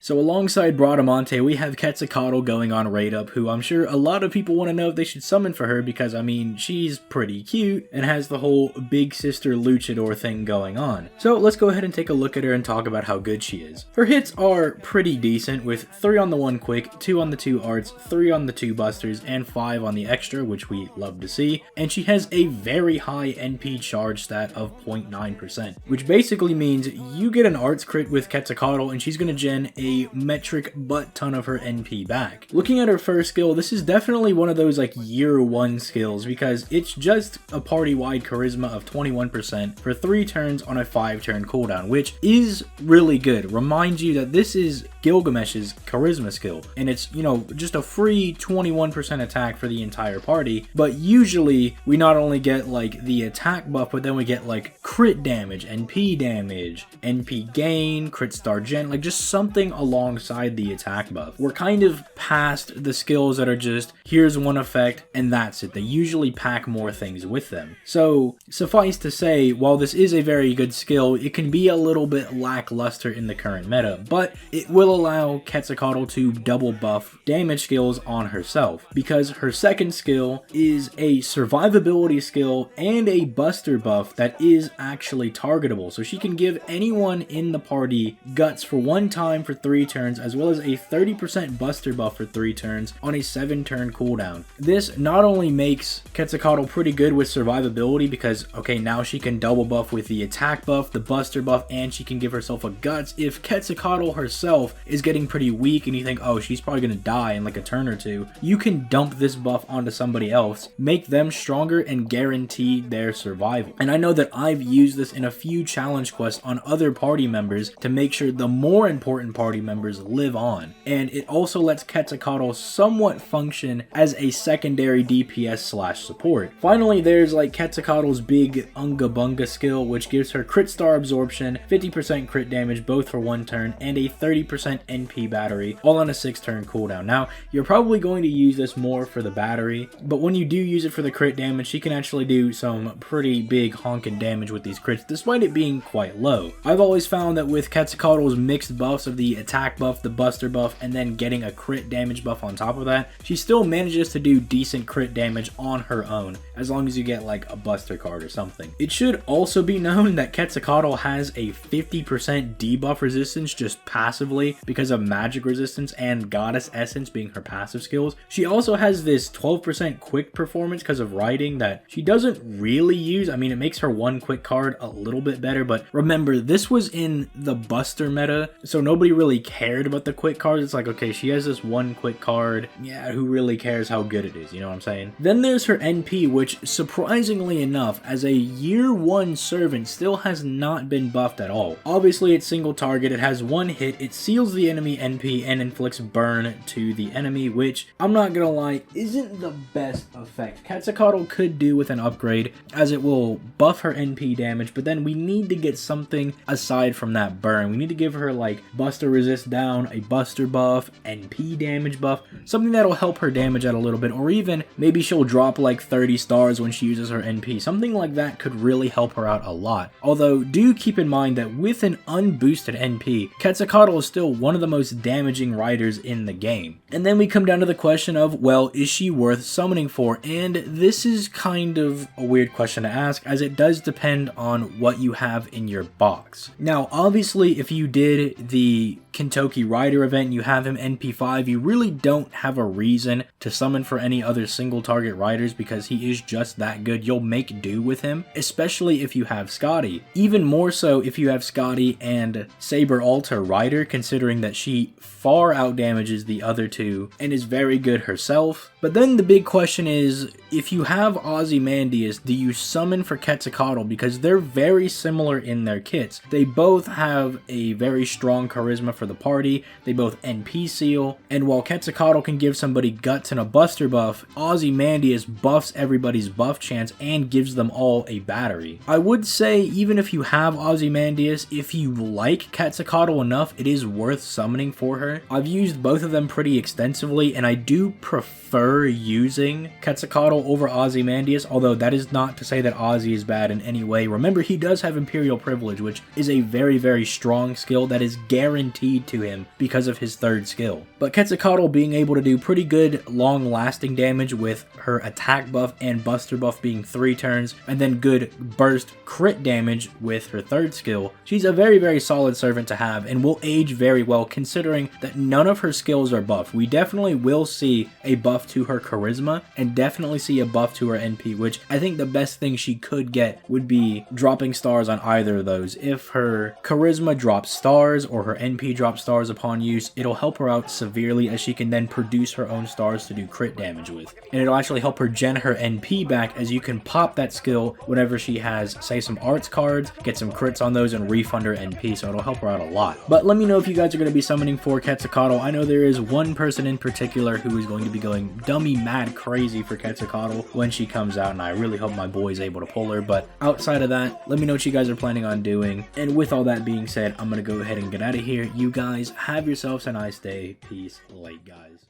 So alongside Bradamante, we have Quetzalcoatl going on raid up, who I'm sure a lot of people want to know if they should summon for her because, I mean, she's pretty cute and has the whole big sister luchador thing going on. So let's go ahead and take a look at her and talk about how good she is. Her hits are pretty decent, with 3 on the 1 quick, 2 on the 2 arts, 3 on the 2 busters, and 5 on the extra, which we love to see. And she has a very high NP charge stat of 0.9%, which basically means you get an arts crit with Quetzalcoatl and she's going to gen a metric butt ton of her NP back. Looking at her first skill, this is definitely one of those like year 1 skills because it's just a party-wide charisma of 21% for 3 turns on a 5-turn cooldown, which is really good. Remind you that this is Gilgamesh's charisma skill, and it's, you know, just a free 21% attack for the entire party, but usually we not only get like the attack buff, but then we get like crit damage, NP gain, crit star gen, like just something alongside the attack buff. We're kind of past the skills that are just, here's one effect and that's it. They usually pack more things with them. So suffice to say, while this is a very good skill, it can be a little bit lackluster in the current meta, but it will allow Quetzalcoatl to double buff damage skills on herself, because her second skill is a survivability skill and a buster buff that is actually targetable. So she can give anyone in the party guts for 1 time for 3 turns, as well as a 30% buster buff for 3 turns on a 7-turn cooldown. This not only makes Quetzalcoatl pretty good with survivability because, okay, now she can double buff with the attack buff, the buster buff, and she can give herself a guts. If Quetzalcoatl herself is getting pretty weak and you think, oh, she's probably gonna die in like a turn or 2, you can dump this buff onto somebody else, make them stronger, and guarantee their survival. And I know that I've used this in a few challenge quests on other party members to make sure the more important party members live on, and it also lets Quetzalcoatl somewhat function as a secondary DPS slash support. Finally, there's like Quetzalcoatl's big Unga Bunga skill, which gives her crit star absorption, 50% crit damage both for 1 turn, and a 30% NP battery, all on a 6-turn cooldown. Now, you're probably going to use this more for the battery, but when you do use it for the crit damage, she can actually do some pretty big honking damage with these crits, despite it being quite low. I've always found that with Quetzalcoatl's mixed buffs of the attack buff, the buster buff, and then getting a crit damage buff on top of that, she still manages to do decent crit damage on her own, as long as you get like a buster card or something. It should also be known that Quetzalcoatl has a 50% debuff resistance just passively because of magic resistance and goddess essence being her passive skills. She also has this 12% quick performance because of riding that she doesn't really use. I mean, it makes her 1 quick card a little bit better, but remember, this was in the buster meta, so nobody really cared about the quick cards. It's like, okay, she has this 1 quick card, yeah, who really cares how good it is, you know what I'm saying? Then there's her NP, which surprisingly enough, as a year 1 servant, still has not been buffed at all. Obviously, it's single target, it has 1 hit, it seals the enemy NP and inflicts burn to the enemy, which, I'm not gonna lie, isn't the best effect Quetzalcoatl could do with an upgrade, as it will buff her NP damage, but then we need to get something aside from that burn. We need to give her like buster resist down, a buster buff, NP damage buff, something that'll help her damage out a little bit, or even maybe she'll drop like 30 stars when she uses her NP. Something like that could really help her out a lot. Although, do keep in mind that with an unboosted NP, Quetzalcoatl is still one of the most damaging riders in the game. And then we come down to the question of, well, is she worth summoning for? And this is kind of a weird question to ask, as it does depend on what you have in your box. Now, obviously, if you did the Kentucky Rider event, you have him NP5, you really don't have a reason to summon for any other single target riders because he is just that good. You'll make do with him, especially if you have Scotty. Even more so if you have Scotty and Saber Alta Rider, considering that she far outdamages the other two and is very good herself. But then the big question is, if you have Ozymandias, do you summon for Quetzalcoatl? Because they're very similar in their kits. They both have a very strong charisma for the party, they both NP seal, and while Quetzalcoatl can give somebody guts and a buster buff, Ozymandias buffs everybody's buff chance and gives them all a battery. I would say, even if you have Ozymandias, if you like Quetzalcoatl enough, it is worth summoning for her. I've used both of them pretty extensively, and I do prefer using Quetzalcoatl over Ozymandias, although that is not to say that Ozzy is bad in any way. Remember, he does have Imperial Privilege, which is a very, very strong skill that is guaranteed speed to him because of his third skill. But Quetzalcoatl being able to do pretty good long-lasting damage with her attack buff and buster buff being 3 turns, and then good burst crit damage with her third skill, she's a very, very solid servant to have and will age very well considering that none of her skills are buffed. We definitely will see a buff to her charisma and definitely see a buff to her NP, which I think the best thing she could get would be dropping stars on either of those. If her charisma drops stars or her NP drops stars upon use, it'll help her out severely as she can then produce her own stars to do crit damage with. And it'll actually help her gen her NP back, as you can pop that skill whenever she has, say, some arts cards, get some crits on those and refund her NP, so it'll help her out a lot. But let me know if you guys are going to be summoning for Quetzalcoatl. I know there is one person in particular who is going to be going dummy mad crazy for Quetzalcoatl when she comes out, and I really hope my boy is able to pull her. But outside of that, let me know what you guys are planning on doing. And with all that being said, I'm going to go ahead and get out of here. You guys have yourselves a nice day. Peace. Late, guys.